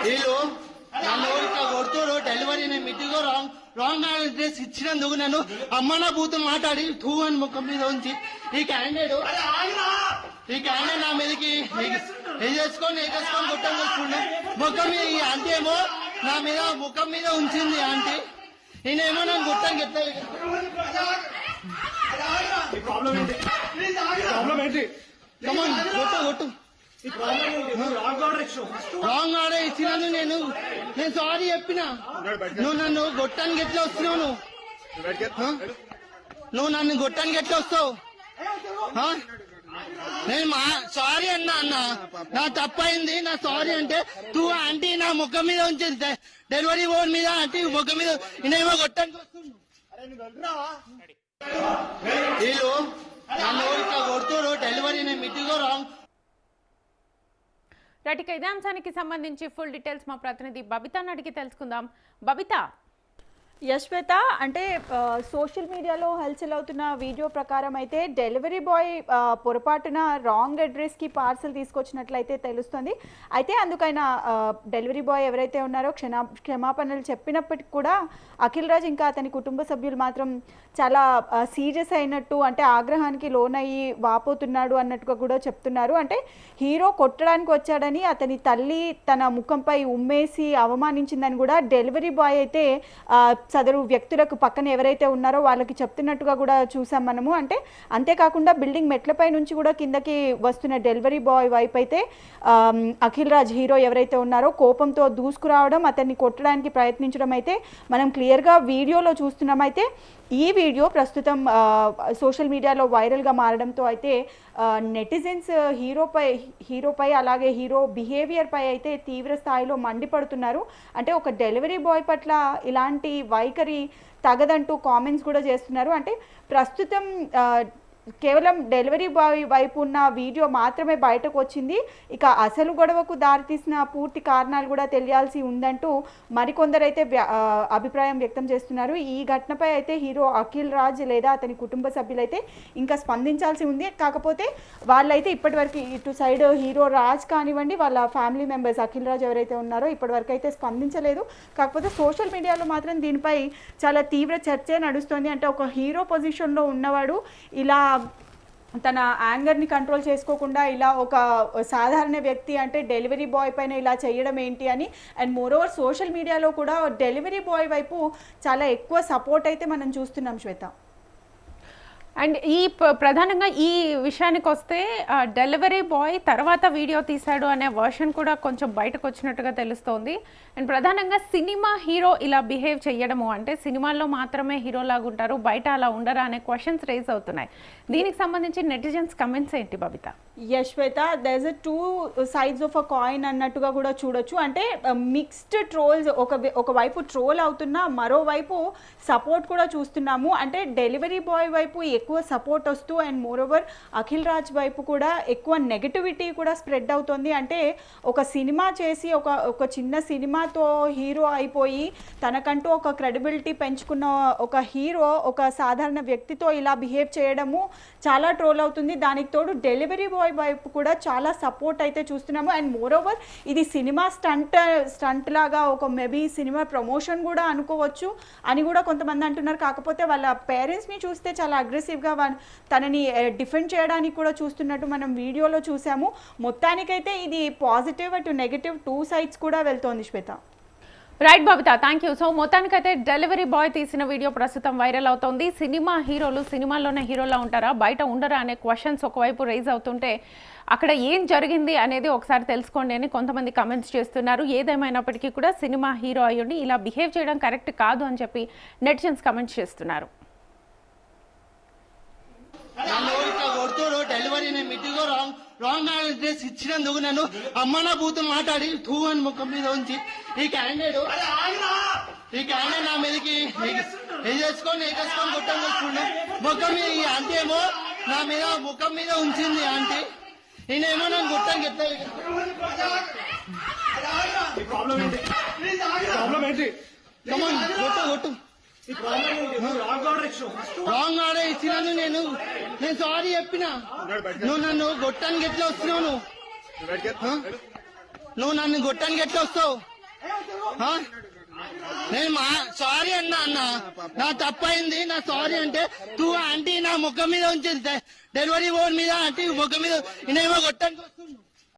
వీళ్ళు నన్ను ఇట్లా కొడుతురు. డెలివరీ నేను మిట్టిగో రాంగ్ అడ్రస్ ఇచ్చినందుకు నన్ను అమ్మనా బూతులు మాట్లాడి టూ అని ముఖం మీద ఉంచి ఈ క్యాండిడేట్ నా మీదకి వేసేసుకొని కొట్టం వస్తుండే ముఖం మీద. ఈ ఆంటీ ఏమో నా మీద ముఖం మీద ఉంచింది ఆంటీ. నేనేమో నన్ను కొట్టాను కొట్టు రాంగ్ ఆర్డర్ ఇచ్చినాను. నేను సారీ చెప్పినా. నువ్వు నన్ను గొట్టానికి ఎట్లా వస్తున్నావు? నువ్వు నన్ను గొట్టానికి ఎట్లా వస్తావు? నేను సారీ అన్న నా తప్పైంది. నా సారీ అంటే తూ ఆంటీ నా ముఖం మీద ఉంచింది డెలివరీ బోర్డు మీద. ఆంటీ ముఖం మీద నేనేమో గొట్టానికి వస్తున్నావు. వీళ్ళు నన్ను ఇట్లా కొడుతురు. డెలివరీ నేను మిట్టిగో రైట్. ఇదే అంశానికి సంబంధించి ఫుల్ డీటెయిల్స్ మా ప్రతినిధి బబితాను అడిగి తెలుసుకుందాం. బబిత, యశ్వేత, అంటే సోషల్ మీడియాలో హల్చల్ అవుతున్న వీడియో ప్రకారం అయితే డెలివరీ బాయ్ పొరపాటున రాంగ్ అడ్రస్కి పార్సల్ తీసుకొచ్చినట్లయితే తెలుస్తుంది. అయితే అందుకైనా డెలివరీ బాయ్ ఎవరైతే ఉన్నారో క్షమాపణలు చెప్పినప్పటికీ కూడా అఖిల్ రాజ్ ఇంకా అతని కుటుంబ సభ్యులు మాత్రం చాలా సీరియస్ అయినట్టు, అంటే ఆగ్రహానికి లోనయ్యి వాపోతున్నాడు అన్నట్టుగా కూడా చెప్తున్నారు. అంటే హీరో కొట్టడానికి వచ్చాడని అతని తల్లి తన ముఖంపై ఉమ్మేసి అవమానించిందని కూడా డెలివరీ బాయ్ అయితే సదరు వ్యక్తులకు పక్కన ఎవరైతే ఉన్నారో వాళ్ళకి చెప్తున్నట్టుగా కూడా చూసాం మనము. అంటే అంతేకాకుండా బిల్డింగ్ మెట్లపై నుంచి కూడా కిందకి వస్తున్న డెలివరీ బాయ్ వైపు అయితే అఖిల్ రాజ్ హీరో ఎవరైతే ఉన్నారో కోపంతో దూసుకురావడం, అతన్ని కొట్టడానికి ప్రయత్నించడం అయితే మనం క్లియర్గా వీడియోలో చూస్తున్నాం. అయితే ఈ వీడియో ప్రస్తుతం సోషల్ మీడియాలో వైరల్గా మారడంతో అయితే నెటిజన్స్ హీరోపై అలాగే హీరో బిహేవియర్ పై అయితే తీవ్ర స్థాయిలో మండిపడుతున్నారు. అంటే ఒక డెలివరీ బాయ్ పట్ల ఇలాంటి వైఖరి తగదంటూ కామెంట్స్ కూడా చేస్తున్నారు. అంటే ప్రస్తుతం కేవలం డెలివరీ బాయ్ వైపు ఉన్న వీడియో మాత్రమే బయటకు వచ్చింది. ఇక అసలు గొడవకు దారితీసిన పూర్తి కారణాలు కూడా తెలియాల్సి ఉందంటూ మరికొందరైతే అభిప్రాయం వ్యక్తం చేస్తున్నారు. ఈ ఘటనపై అయితే హీరో అఖిల్ రాజ్ లేదా అతని కుటుంబ సభ్యులైతే ఇంకా స్పందించాల్సి ఉంది. కాకపోతే వాళ్ళైతే ఇప్పటివరకు ఇటు సైడ్ హీరో రాజ్ కానివ్వండి, వాళ్ళ ఫ్యామిలీ మెంబర్స్ అఖిల్ రాజ్ ఎవరైతే ఉన్నారో ఇప్పటివరకు అయితే స్పందించలేదు. కాకపోతే సోషల్ మీడియాలో మాత్రం దీనిపై చాలా తీవ్ర చర్చే నడుస్తుంది. అంటే ఒక హీరో పొజిషన్లో ఉన్నవాడు ఇలా తన యాంగర్ని కంట్రోల్ చేసుకోకుండా ఇలా ఒక సాధారణ వ్యక్తి అంటే డెలివరీ బాయ్ పైన ఇలా చేయడం ఏంటి అని. అండ్ మోరోవర్ సోషల్ మీడియాలో కూడా డెలివరీ బాయ్ వైపు చాలా ఎక్కువ సపోర్ట్ అయితే మనం చూస్తున్నాం శ్వేత. అండ్ ప్రధానంగా ఈ విషయానికి వస్తే డెలివరీ బాయ్ తర్వాత వీడియో తీశాడు అనే వర్షన్ కూడా కొంచెం బయటకు వచ్చినట్టుగా తెలుస్తోంది. అండ్ ప్రధానంగా సినిమా హీరో ఇలా బిహేవ్ చేయడము అంటే సినిమాల్లో మాత్రమే హీరో లాగా ఉంటారు, బయట అలా ఉండరా అనే క్వశ్చన్స్ రేజ్ అవుతున్నాయి. దీనికి సంబంధించి నెటిజన్స్ కమెంట్స్ ఏంటి Babita? Yashwetha, there is 2 sides of a coin అన్నట్టుగా కూడా చూడొచ్చు. అంటే మిక్స్డ్ ట్రోల్స్, ఒకవైపు ట్రోల్ అవుతున్నా మరోవైపు సపోర్ట్ కూడా చూస్తున్నాము. అంటే డెలివరీ బాయ్ వైపు ఎక్కువ సపోర్ట్ వస్తూ అండ్ మోరోవర్ అఖిల్ రాజ్ వైపు కూడా ఎక్కువ నెగటివిటీ కూడా స్ప్రెడ్ అవుతుంది. అంటే ఒక సినిమా చేసి ఒక చిన్న సినిమాతో హీరో అయిపోయి తనకంటూ ఒక క్రెడిబిలిటీ పెంచుకున్న ఒక హీరో ఒక సాధారణ వ్యక్తితో ఇలా బిహేవ్ చేయడము చాలా ట్రోల్ అవుతుంది. దానికి తోడు డెలివరీ బాయ్ వైపు కూడా చాలా సపోర్ట్ అయితే చూస్తున్నాము. అండ్ మోరోవర్ ఇది సినిమా స్టంట్ లాగా ఒక మేబీ సినిమా ప్రమోషన్ కూడా అనుకోవచ్చు అని కూడా కొంతమంది అంటున్నారు. కాకపోతే వాళ్ళ పేరెంట్స్ని చూస్తే చాలా అగ్రెసివ్గా తనని డిఫెండ్ చేయడానికి కూడా చూస్తున్నట్టు మనం వీడియోలో చూసాము. మొత్తానికైతే ఇది పాజిటివ్ అటు నెగటివ్ 2 sides కూడా వెళ్తోంది Swetha. Right Babita, thank you. So మొత్తానికైతే డెలివరీ బాయ్ తీసిన వీడియో ప్రస్తుతం వైరల్ అవుతోంది. సినిమా హీరోలు సినిమాల్లోనే హీరోలా ఉంటారా, బయట ఉండరా అనే క్వశ్చన్స్ ఒకవైపు రైజ్ అవుతుంటే అక్కడ ఏం జరిగింది అనేది ఒకసారి తెలుసుకోండి అని కొంతమంది కమెంట్స్ చేస్తున్నారు. ఏదేమైనప్పటికీ కూడా సినిమా హీరో అయ్యుండి ఇలా బిహేవ్ చేయడం కరెక్ట్ కాదు అని చెప్పి నెటిజన్స్ కమెంట్స్ చేస్తున్నారు. నన్ను ఇట్లా కొడుతురు. డెలివరీ నేను మిట్టిగో రాంగ్ అడ్రస్ ఇచ్చినందుకు నన్ను అమ్మనా బూతులు మాట్లాడి టూ అని ముఖం మీద ఉంచి ఈ క్యాండిడేట్ నా మీదకి వేసేసుకొని కొట్టం వస్తుండే ముఖం మీద. ఈ ఆంటీ ఏమో నా మీద ముఖం మీద ఉంచింది ఆంటీ. నేనేమో నన్ను కొట్టానికి ఎట్లా కొట్టు రాంగ్ ఆర్డర్ ఇచ్చినాను. నేను సారీ చెప్పినా. నువ్వు నన్ను కొట్టానికి ఎట్లా వస్తున్నావు? ఆ? నువ్వు నన్ను కొట్టడానికి ఎట్లా వస్తావు ఆ? నేను సారీ అన్న నా తప్పైంది, నా సారీ అంటే ఆంటీ నా ముఖం మీద ఉంచి డెలివరీ బోర్డు మీద ఆంటీ ముఖం మీద నేనేమో కొట్టడానికి వస్తున్నావు.